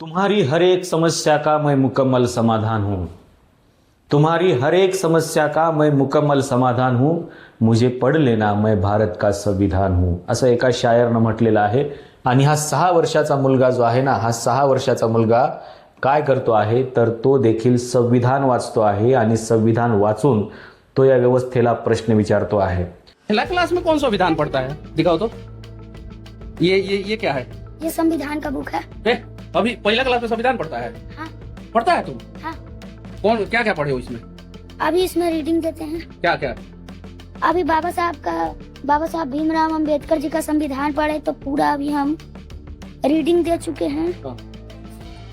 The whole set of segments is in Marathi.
तुम्हारी हर एक समस्या का मैं मुकम्मल समाधान हूँ. तुम्हारी हर एक समस्या का मैं मुकम्मल समाधान हूँ. मुझे पढ़ लेना मैं भारत का संविधान हूँ. असं एका शायरनं म्हटलेलं आहे. आणि हा 6 वर्षाचा मुलगा जो आहे ना, हा 6 वर्षाचा मुलगा काय करतो आहे तर तो देखील संविधान वाचतो आहे आणि संविधान वाचून तो या व्यवस्थेला प्रश्न विचारतो आहे. पहला क्लास में कौन सा विधान पढ़ता है? दिखाओ तो. ये क्या है? ये संविधान का बुक है। अभी पहला क्लास में संविधान पढ़ता है? हाँ पढ़ता है तुम? हाँ। कौन क्या क्या पढ़े हो इसमें? अभी इसमें रीडिंग देते हैं। क्या क्या? अभी बाबा साहब भीमराव अंबेडकर जी का संविधान पढ़े तो पूरा अभी हम रीडिंग दे चुके हैं।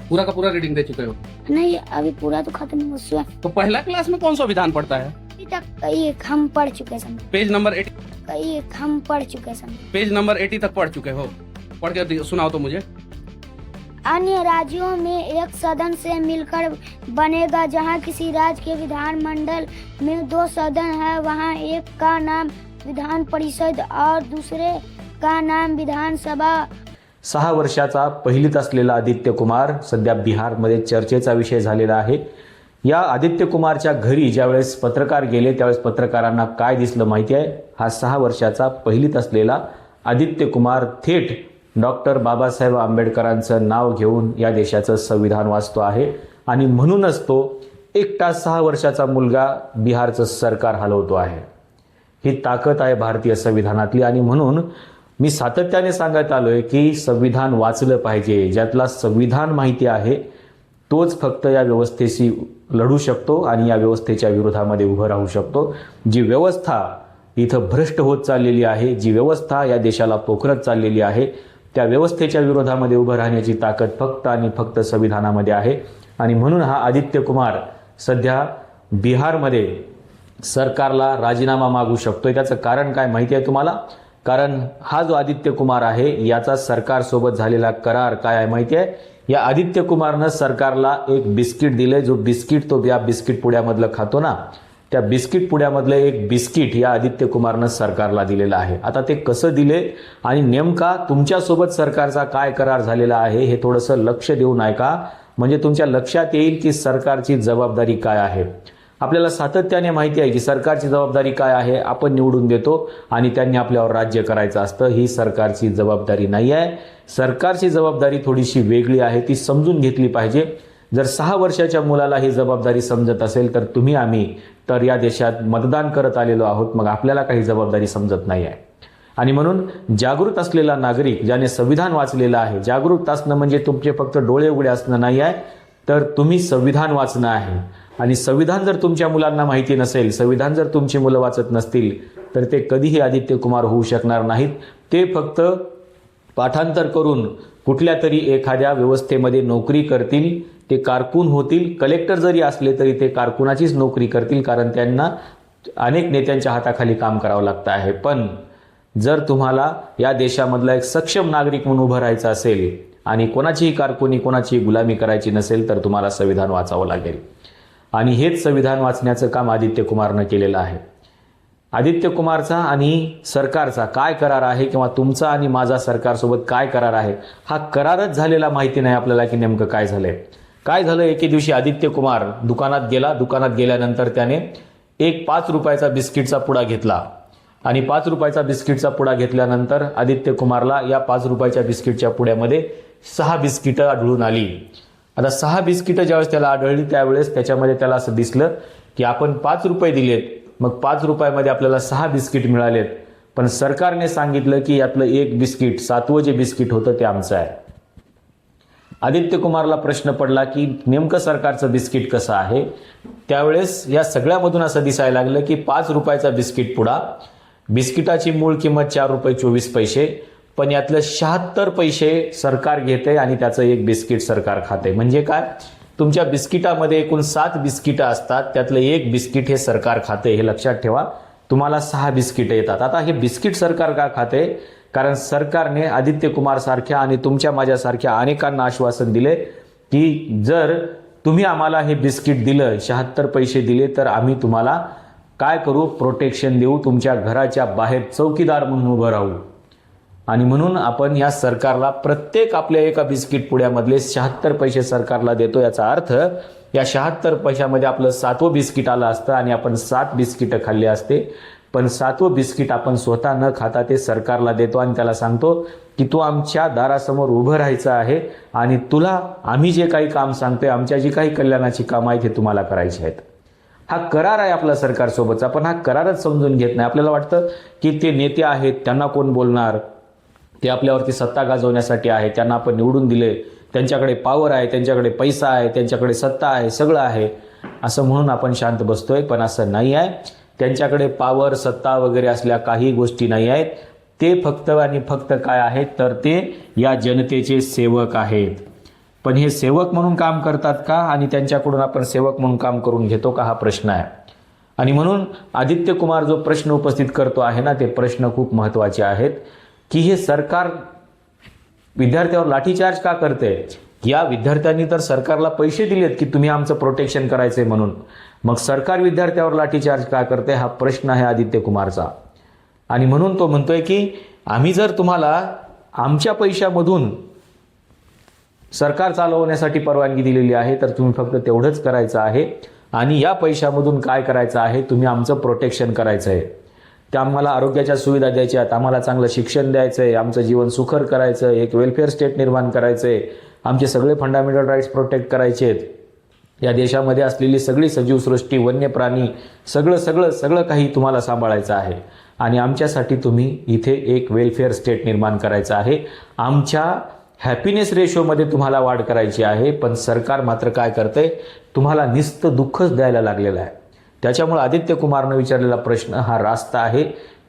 पूरा का पूरा रीडिंग दे चुके हो? नहीं, अभी पूरा तो खत्म नहीं हुआ है। तो पहला क्लास में कौन सा विधान पढ़ता है? अभी तक कई एक हम पढ़ चुके हैं। Page number 80. कई एक हम पढ़ चुके हैं। पेज नंबर 80 तक पढ़ चुके हो. पढ़ के सुनाओ तो मुझे. अन्य राज्यों में एक सदन से मिलकर बनेगा, जहां किसी राज्य के विधानमंडल में 2 सदन है, वहां एक का नाम विधान परिषद और दूसरे का नाम विधानसभा. 6 वर्षाचा पहिलीत असलेला आदित्य कुमार सध्या बिहारमध्ये चर्चेचा विषय झालेला आहे. या आदित्य कुमारच्या घरी ज्यावेळेस पत्रकार गेले त्यावेळेस पत्रकारांना काय दिसलं माहिती आहे? हा 6 वर्षाचा पहिलीत असलेला आदित्य कुमार थेट डॉक्टर बाबासाहेब आंबेडकरांचं नाव घेऊन या देशाचं संविधान वाचतो आहे आणि म्हणूनच तो एकटा 6 वर्षाचा मुलगा बिहारचं सरकार हलवतो आहे. ही ताकद आहे भारतीय संविधानातली आणि म्हणून मी सातत्याने सांगत आलोय की संविधान वाचलं पाहिजे. ज्यातला संविधान माहिती आहे तोच फक्त या व्यवस्थेशी लढू शकतो आणि या व्यवस्थेच्या विरोधामध्ये उभं राहू शकतो. जी व्यवस्था इथं भ्रष्ट होत चाललेली आहे, जी व्यवस्था या देशाला पोखरत चाललेली आहे, त्या व्यवस्थेच्या विरोधामध्ये उभं राहण्याची ताकद फक्त आणि फक्त संविधानामध्ये आहे. आणि म्हणून हा आदित्य कुमार सध्या बिहारमध्ये सरकारला राजीनामा मागू शकतोय. त्याचं कारण काय माहिती आहे तुम्हाला? कारण हा जो आदित्य कुमार आहे याचा सरकारसोबत झालेला करार काय आहे माहिती आहे? या आदित्य कुमारनं सरकारला एक बिस्किट दिले. जो बिस्किट तो या बिस्किट पुड्यामधलं खातो ना, त्या बिस्किट पुड्यामधलं एक बिस्किट या आदित्य कुमारनं सरकारला दिलेलं आहे. आता ते कसं दिले आणि नेमका तुमच्यासोबत सरकारचा काय करार झालेला आहे हे थोडंसं लक्ष देऊन ऐका, म्हणजे तुमच्या लक्षात येईल की सरकारची जबाबदारी काय आहे. आपल्याला सातत्याने माहिती आहे की सरकारची जबाबदारी काय आहे. आपण निवडून देतो आणि त्यांनी आपल्यावर राज्य करायचं असतं. ही सरकारची जबाबदारी नाही आहे. सरकारची जबाबदारी थोडीशी वेगळी आहे, ती समजून घेतली पाहिजे. जर 6 वर्षाच्या मुलाला ही जबाबदारी समजत असेल तर तुम्ही आम्ही तर या देशात मतदान करत आलेलो आहोत, मग आपल्याला काही जबाबदारी समजत नाही आहे. आणि म्हणून जागृत असलेला नागरिक ज्याने संविधान वाचलेलं आहे, जागृत असणं म्हणजे तुमचे फक्त डोळे उघडे असणं नाही आहे, तर तुम्ही संविधान वाचणं आहे. आणि संविधान जर तुमच्या मुलांना माहिती नसेल, संविधान जर तुमची मुलं वाचत नसतील तर ते कधीही आदित्य कुमार होऊ शकणार नाहीत. ते फक्त पाठांतर करून कुठल्या तरी एखाद्या व्यवस्थेमध्ये नोकरी करतील, ते कारकून होतील. कलेक्टर जरी असले तरी ते कारकुनाचीच नोकरी करतील, कारण त्यांना अनेक नेत्यांच्या हाताखाली काम करावं लागतं आहे. पण जर तुम्हाला या देशामधला एक सक्षम नागरिक म्हणून उभं राहायचं असेल आणि कोणाचीही कारकुनी कोणाचीही गुलामी करायची नसेल तर तुम्हाला संविधान वाचावं लागेल. आणि हेच संविधान वाचण्याचं काम आदित्य कुमारनं केलेलं आहे. आदित्य कुमारचा आणि सरकारचा काय करार आहे किंवा तुमचा आणि माझा सरकारसोबत काय करार आहे, हा करारच झालेला माहिती नाही आपल्याला की नेमकं काय झालंय. काय झालं, एके दिवशी आदित्य कुमार दुकानात गेला. दुकानात गेल्यानंतर त्याने एक 5 रुपयाचा बिस्किटचा पुडा घेतला आणि 5 रुपयाचा बिस्किटचा पुडा घेतल्यानंतर आदित्य कुमारला या 5 रुपयाच्या बिस्किटच्या पुड्यामध्ये 6 बिस्किटं आढळून आली. आता 6 बिस्किटं ज्यावेळेस त्याला आढळली त्यावेळेस त्याच्यामध्ये त्याला असं दिसलं की आपण 5 रुपये दिलेत, मग 5 रुपयामध्ये आपल्याला 6 बिस्किट मिळालेत, पण सरकारने सांगितलं की यातलं एक बिस्किट 7वं जे बिस्किट होतं ते आमचं आहे. आदित्य कुमारला प्रश्न पडला की नेमकं सरकारचं बिस्किट कसं आहे. त्यावेळेस या सगळ्यामधून असं दिसायला लागलं की 5 रुपयाचा बिस्किट पुडा, बिस्किटाची मूळ किंमत 4 रुपये 24 पैसे, पण यातलं 76 पैसे सरकार घेते आणि त्याचं एक बिस्किट सरकार खाते. म्हणजे काय, तुमच्या बिस्किटामध्ये एकूण 7 बिस्किटं असतात, त्यातलं एक बिस्किट हे सरकार खाते. हे लक्षात ठेवा. तुम्हाला 6 बिस्किटं येतात. आता हे बिस्किट सरकार का खाते? कारण सरकारने आदित्य कुमार सारख्या आणि तुमच्या माझ्यासारख्या अनेकांना आश्वासन दिले की जर तुम्ही आम्हाला हे बिस्किट दिलं, 76 पैसे दिले, तर आम्ही तुम्हाला काय करू, प्रोटेक्शन देऊ, तुमच्या घराच्या बाहेर चौकीदार म्हणून उभं राहू. आणि म्हणून आपण या सरकारला प्रत्येक आपल्या एका बिस्किट पुड्यामधले 76 पैसे सरकारला देतो. याचा अर्थ या 76 पैशामध्ये आपलं 7वं बिस्किट आलं असतं आणि आपण 7 बिस्किटं खाल्ले असते. पण 7वं बिस्किट आपण स्वतः न खाता ते सरकारला देतो आणि त्याला सांगतो की तू आमच्या दारासमोर उभं राहायचं आहे आणि तुला आम्ही जे काही काम सांगतोय, आमच्या जी काही कल्याणाची कामं आहेत हे तुम्हाला करायची आहेत. हा करार आहे आपला सरकारसोबतचा, पण हा करारच समजून घेत नाही. आपल्याला वाटतं की ते नेते आहेत, त्यांना कोण बोलणार, ते आपल्यावरती सत्ता गाजवण्यासाठी आहे, त्यांना आपण निवडून दिले, त्यांच्याकडे पॉवर आहे, त्यांच्याकडे पैसा आहे, त्यांच्याकडे सत्ता आहे, सगळं आहे असं म्हणून आपण शांत बसतोय. पण असं नाही आहे. त्यांच्याकडे पॉवर, सत्ता वगैरे असल्या काही गोष्टी नाही आहेत. ते फक्त आणि फक्त काय आहेत तर ते या जनतेचे सेवक आहेत. पण हे सेवक म्हणून काम करतात का आणि त्यांच्याकडून आपण सेवक म्हणून काम करून घेतो का, हा प्रश्न आहे. आणि म्हणून आदित्य कुमार जो प्रश्न उपस्थित करतो आहे ना, ते प्रश्न खूप महत्त्वाचे आहेत की हे सरकार विद्यार्थ्यावर लाठीचार्ज का करते. या विद्यार्थ्यांनी तर सरकारला पैसे दिलेत की तुम्ही आमचं प्रोटेक्शन करायचंय म्हणून, मग सरकार विद्यार्थ्यावर लाठीचार्ज का करते, हा प्रश्न आहे आदित्य कुमारचा. आणि म्हणून तो म्हणतोय की आम्ही जर तुम्हाला आमच्या पैशामधून सरकार चालवण्यासाठी परवानगी दिलेली आहे तर तुम्ही फक्त तेवढंच करायचं आहे आणि या पैशामधून काय करायचं आहे, तुम्ही आमचं प्रोटेक्शन करायचं आहे. त्या आम्हाला आरोग्याच्या सुविधा द्यायच्या आहेत, आम्हाला चांगलं शिक्षण द्यायचं आहे, आमचं जीवन सुखर करायचं आहे, एक वेलफेअर स्टेट निर्माण करायचं आहे, आमचे सगळे फंडामेंटल राईट्स प्रोटेक्ट करायचे आहेत. या देशामध्ये असलेली सगळी सजीवसृष्टी, वन्य प्राणी, सगळं काही तुम्हाला सांभाळायचं आहे आणि आमच्यासाठी तुम्ही इथे एक वेलफेअर स्टेट निर्माण करायचं आहे. आमच्या हॅपीनेस रेशोमध्ये तुम्हाला वाढ करायची आहे. पण सरकार मात्र काय करते, तुम्हाला नुसतं दुःखच द्यायला लागलेलं आहे. त्याच्यामुळे आदित्य कुमारनं विचारलेला प्रश्न हा रास्त आहे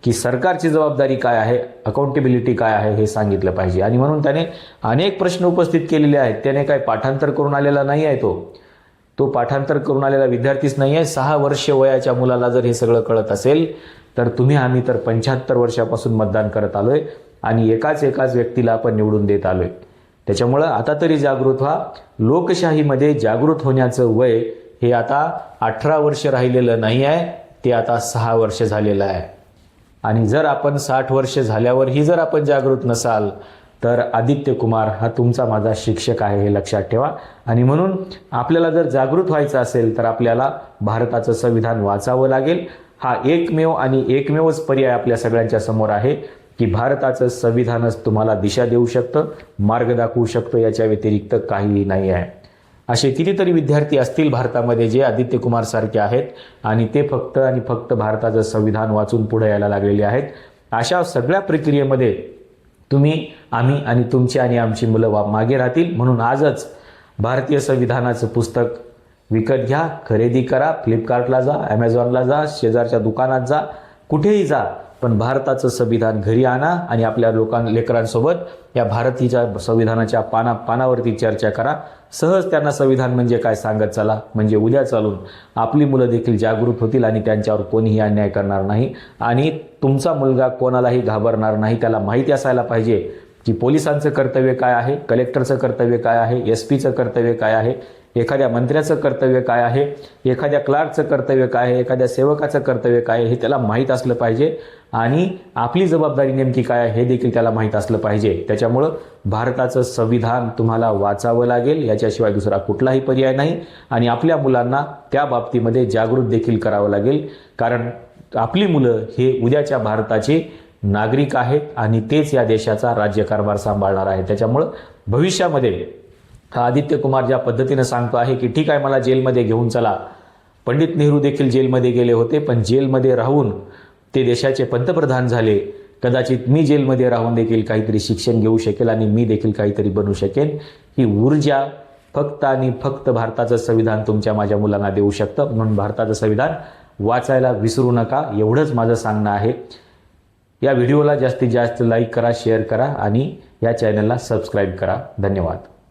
की सरकारची जबाबदारी काय आहे, अकाउंटेबिलिटी काय आहे हे सांगितलं पाहिजे. आणि म्हणून त्याने अनेक प्रश्न उपस्थित केलेले आहेत. त्याने काय पाठांतर करून आलेला नाही आहे, तो पाठांतर करून आलेला विद्यार्थीच नाही आहे. 6 वर्ष वयाच्या मुलाला जर हे सगळं कळत असेल तर आम्ही तर 75 वर्षापासून मतदान करत आलोय आणि एकाच व्यक्तीला आपण निवडून देत आलोय. त्याच्यामुळं आता तरी जागृत व्हा. लोकशाहीमध्ये जागृत होण्याचं वय हे आता 18 वर्ष राहिलेलं नाही आहे, ते आता 6 वर्ष झालेलं आहे. आणि जर आपण 60 वर्ष झाल्यावरही जर आपण जागृत नसाल तर आदित्य कुमार हा तुमचा माझा शिक्षक आहे, हे लक्षात ठेवा. आणि म्हणून आपल्याला जर जागृत व्हायचं असेल तर आपल्याला भारताचं संविधान वाचावं लागेल. हा एकमेवच पर्याय आपल्या सगळ्यांच्या समोर आहे की भारताचं संविधानच तुम्हाला दिशा देऊ शकतं, मार्ग दाखवू शकतं, याच्या व्यतिरिक्त काहीही नाही आहे. असे कितीतरी विद्यार्थी असतील भारतामध्ये जे आदित्य कुमार सारखे आहेत आणि ते फक्त आणि फक्त भारताचं संविधान वाचून पुढे यायला लागलेले आहेत. अशा सगळ्या प्रक्रियेमध्ये आम्ही आणि तुमची आणि आमची मुलं मागे राहतील. म्हणून आजच भारतीय संविधानाचं पुस्तक विकत घ्या, खरेदी करा. फ्लिपकार्टला जा, ॲमेझॉनला जा, शेजारच्या दुकानात जा, कुठेही जा, पण भारताचं संविधान घरी आणा आणि आपल्या लेकरांसोबत या भारतीय संविधानाच्या पानावरती चर्चा करा. सहज त्यांना संविधान म्हणजे काय सांगत चला, म्हणजे उद्या चालून आपली मुलं देखील जागृत होतील आणि त्यांच्यावर कोणीही अन्याय करणार नाही आणि तुमचा मुलगा कोणालाही घाबरणार नाही. त्याला माहिती असायला पाहिजे की पोलिसांचं कर्तव्य काय आहे, कलेक्टरचं कर्तव्य काय आहे, SP चं कर्तव्य काय आहे, एखाद्या मंत्र्याचं कर्तव्य काय आहे, एखाद्या क्लार्कचं कर्तव्य काय आहे, एखाद्या सेवकाचं कर्तव्य काय आहे, हे त्याला माहीत असलं पाहिजे. आणि आपली जबाबदारी नेमकी काय आहे हे देखील त्याला माहीत असलं पाहिजे. त्याच्यामुळं भारताचं संविधान तुम्हाला वाचावं लागेल, याच्याशिवाय दुसरा कुठलाही पर्याय नाही. आणि आपल्या मुलांना त्या बाबतीमध्ये जागृत देखील करावं लागेल, कारण आपली मुलं हे उद्याच्या भारताचे नागरिक आहेत आणि तेच या देशाचा राज्यकारभार सांभाळणार आहे. त्याच्यामुळं भविष्यामध्ये हा आदित्य कुमार ज्या पद्धतीनं सांगतो आहे की ठीक आहे, मला जेलमध्ये घेऊन चला. पंडित नेहरू देखील जेलमध्ये गेले होते, पण जेलमध्ये राहून ते देशाचे पंतप्रधान झाले. कदाचित मी जेलमध्ये राहून देखील काहीतरी शिक्षण घेऊ शकेल आणि मी देखील काहीतरी बनू शकेन. ही ऊर्जा फक्त आणि फक्त भारताचं संविधान तुमच्या माझ्या मुलांना देऊ शकतं. म्हणून भारताचं संविधान वाचायला विसरू नका, एवढंच माझं सांगणं आहे. या व्हिडिओला जास्तीत जास्त लाईक करा, शेअर करा आणि या चॅनलला सबस्क्राईब करा. धन्यवाद.